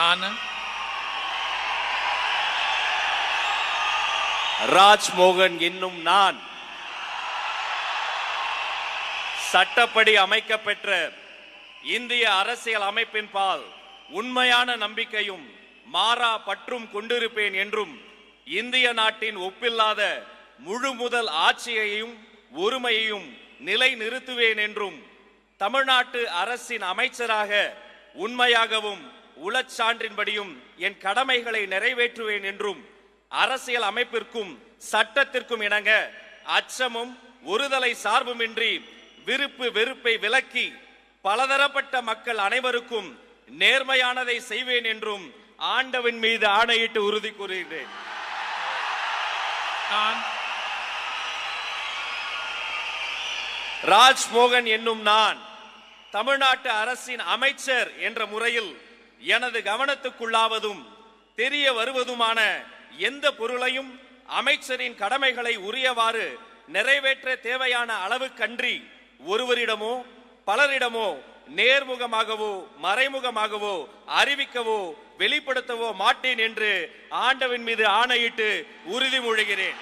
நான் ராஜ்மோகன் என்னும் நான் சட்டப்படி அமைக்கப்பெற்ற இந்திய அரசியல் அமைப்பின் பால் உண்மையான நம்பிக்கையும் மாறா பற்றும் கொண்டிருப்பேன் என்றும் இந்திய நாட்டின் ஒப்பில்லாத முழு முதல் ஆட்சியையும் ஒருமையையும் நிலை நிறுத்துவேன் என்றும் தமிழ்நாட்டு அரசின் அமைச்சராக உண்மையாகவும் உளச்சான்றின்படியும் என் கடமைகளை நிறைவேற்றுவேன் என்றும் அரசியல் அமைப்பிற்கும் சட்டத்திற்கும் இணங்க அச்சமும் ஒருதலை சார்புமின்றி விருப்பு வெறுப்பை விலக்கி பலதரப்பட்ட மக்கள் அனைவருக்கும் நேர்மையானதை செய்வேன் என்றும் ஆண்டவன் மீது ஆணையிட்டு உறுதி கூறுகிறேன். நான் ராஜ்மோகன் என்னும் நான் தமிழ்நாட்டு அரசின் அமைச்சர் என்ற முறையில் எனது கவனத்துக்குள்ளாவதும் தெரிய வருவதுமான எந்த பொருளையும் அமைச்சரின் கடமைகளை உரியவாறு நிறைவேற்ற தேவையான அளவுக்கன்றி ஒருவரிடமோ பலரிடமோ நேர்முகமாகவோ மறைமுகமாகவோ அறிவிக்கவோ வெளிப்படுத்தவோ மாட்டேன் என்று ஆண்டவன் மீது ஆணையிட்டு உறுதிமொழிகிறேன்.